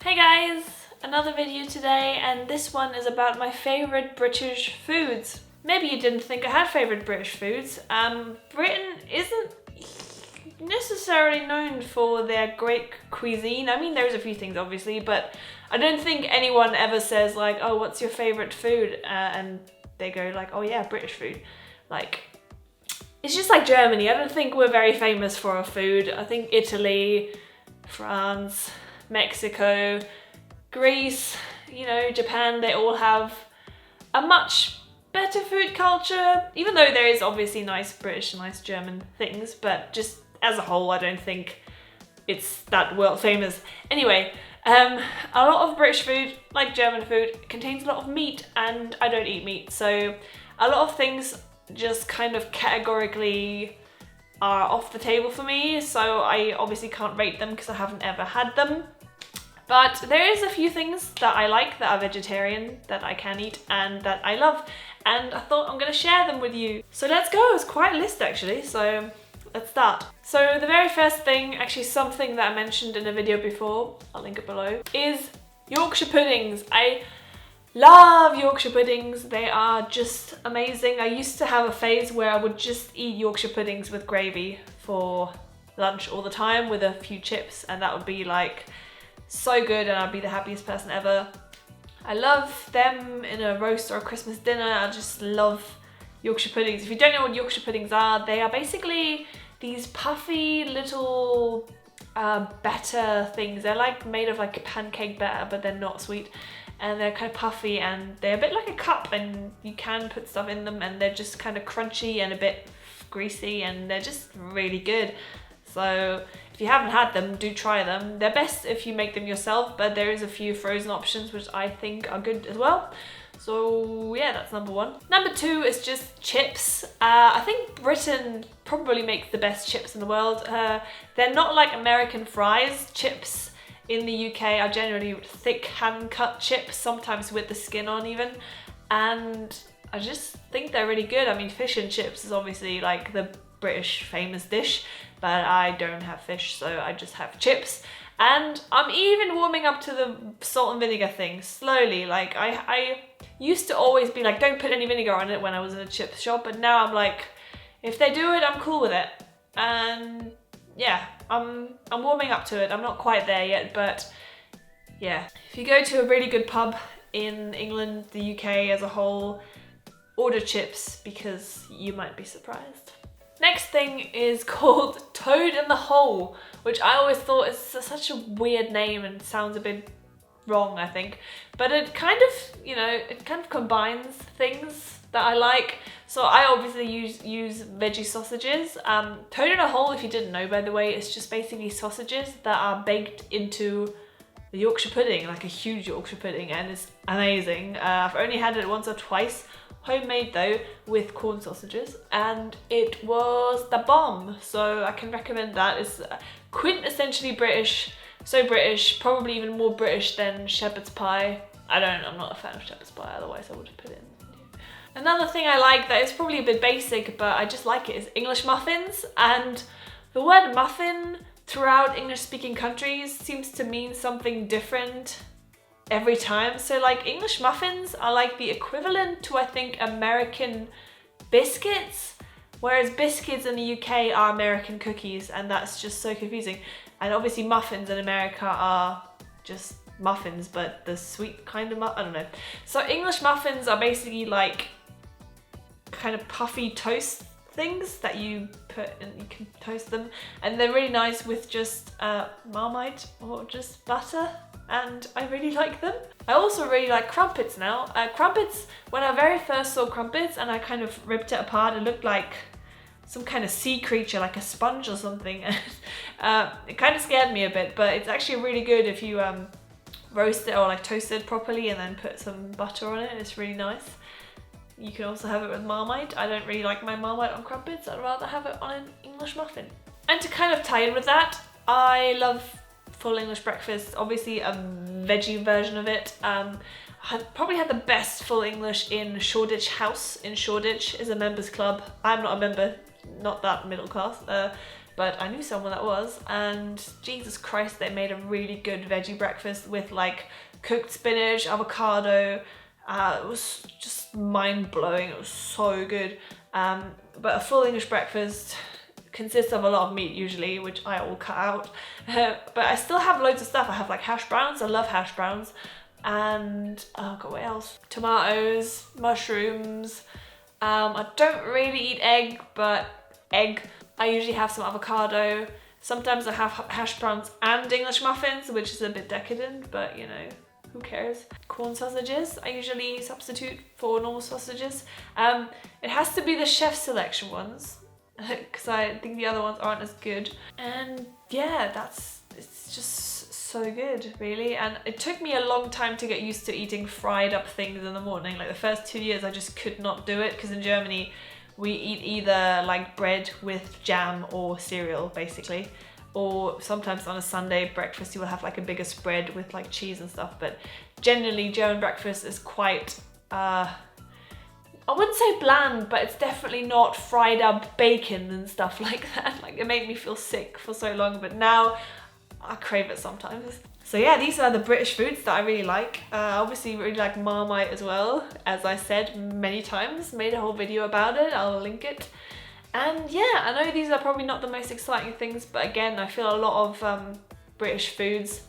Hey guys! Another video today, and this one is about my favourite British foods. Maybe you didn't think I had favourite British foods. Britain isn't necessarily known for their great cuisine. I mean, there's a few things obviously, but I don't think anyone ever says like, oh, what's your favourite food? And they go like, oh yeah, British food. Like, it's just like Germany. I don't think we're very famous for our food. I think Italy, France, Mexico, Greece, Japan, they all have a much better food culture, even though there is obviously nice British and nice German things, but just as a whole, I don't think it's that world famous. Anyway, a lot of British food, like German food, contains a lot of meat, and I don't eat meat, so a lot of things just kind of categorically are off the table for me, so I obviously can't rate them because I haven't ever had them. But there is a few things that I like that are vegetarian, that I can eat, and that I love, and I thought I'm going to share them with you. So let's go. It's quite a list actually, so let's start. So the very first thing, actually something that I mentioned in a video before, I'll link it below, is Yorkshire puddings. I love Yorkshire puddings. They are just amazing. I used to have a phase where I would just eat Yorkshire puddings with gravy for lunch all the time with a few chips, and that would be like so good, and I'd be the happiest person ever. I love them in a roast or a Christmas dinner. I just love Yorkshire puddings. If you don't know what Yorkshire puddings are, they are basically these puffy little batter things. They're like made of like pancake batter, but they're not sweet. And they're kind of puffy, and they're a bit like a cup, and you can put stuff in them, and they're just kind of crunchy and a bit greasy, and they're just really good. So if you haven't had them, do try them. They're best if you make them yourself, but there is a few frozen options which I think are good as well. So yeah, that's number one. Number two is just chips. I think Britain probably makes the best chips in the world. They're not like American fries. Chips in the UK are generally thick hand-cut chips, sometimes with the skin on even, and I just think they're really good. I mean, fish and chips is obviously like the British famous dish, but I don't have fish, so I just have chips. And I'm even warming up to the salt and vinegar thing slowly. Like I used to always be like, don't put any vinegar on it when I was in a chip shop, but now I'm like, if they do it, I'm cool with it. And yeah, I'm warming up to it. I'm not quite there yet, but yeah. If you go to a really good pub in England, the UK as a whole, order chips because you might be surprised. Next thing is called Toad in the Hole, which I always thought is such a weird name and sounds a bit wrong, I think. But it kind of, it kind of combines things that I like. So I obviously use veggie sausages. Toad in a hole, if you didn't know, by the way, is just basically sausages that are baked into the Yorkshire pudding, like a huge Yorkshire pudding, and it's amazing. I've only had it once or twice, homemade though, with corn sausages, and it was the bomb. So I can recommend that. It's quintessentially British, so British, probably even more British than shepherd's pie. I'm not a fan of shepherd's pie, otherwise I would have put it in. Another thing I like that is probably a bit basic, but I just like it, is English muffins. And the word muffin throughout English-speaking countries seems to mean something different every time. So like English muffins are like the equivalent to, I think, American biscuits, whereas biscuits in the UK are American cookies, and that's just so confusing. And obviously muffins in America are just muffins, but the sweet kind of I don't know. So English muffins are basically like kind of puffy toast things that you put and you can toast them, and they're really nice with just Marmite or just butter, and I really like them. I also really like crumpets now. Crumpets, when I very first saw crumpets and I kind of ripped it apart, it looked like some kind of sea creature, like a sponge or something. It kind of scared me a bit, but it's actually really good if you roast it or like toast it properly and then put some butter on it. It's really nice. You can also have it with Marmite. I don't really like my Marmite on crumpets. I'd rather have it on an English muffin. And to kind of tie in with that, I love full English breakfast. Obviously a veggie version of it. I probably had the best full English in Shoreditch House in Shoreditch. Is a members club. I'm not a member, not that middle class. but I knew someone that was, and Jesus Christ, they made a really good veggie breakfast with like cooked spinach, avocado. It was just mind-blowing. It was so good. But a full English breakfast consists of a lot of meat usually, which I will cut out. But I still have loads of stuff. I have like hash browns. I love hash browns. And oh god, what else? Tomatoes, mushrooms. I don't really eat egg, but egg. I usually have some avocado. Sometimes I have hash browns and English muffins, which is a bit decadent, but you know, who cares? Corn sausages, I usually substitute for normal sausages. It has to be the chef selection ones, because I think the other ones aren't as good. And yeah, it's just so good, really. And it took me a long time to get used to eating fried up things in the morning. Like the first 2 years I just could not do it, because in Germany we eat either like bread with jam or cereal basically, or sometimes on a Sunday breakfast you will have like a bigger spread with like cheese and stuff. But generally German breakfast is quite I wouldn't say bland, but it's definitely not fried up bacon and stuff like that. Like it made me feel sick for so long, but now I crave it sometimes. So yeah, these are the British foods that I really like. Obviously really like Marmite as well, as I said many times, made a whole video about it, I'll link it. And yeah, I know these are probably not the most exciting things, but again, I feel a lot of British foods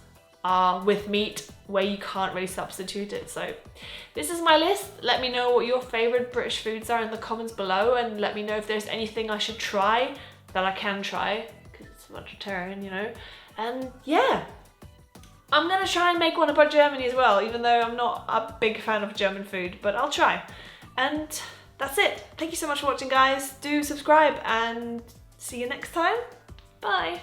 are with meat where you can't really substitute it. So this is my list. Let me know what your favorite British foods are in the comments below, and let me know if there's anything I should try that I can try, because it's vegetarian, you know. And yeah, I'm gonna try and make one about Germany as well, even though I'm not a big fan of German food, but I'll try. And that's it. Thank you so much for watching, guys. Do subscribe and see you next time. Bye.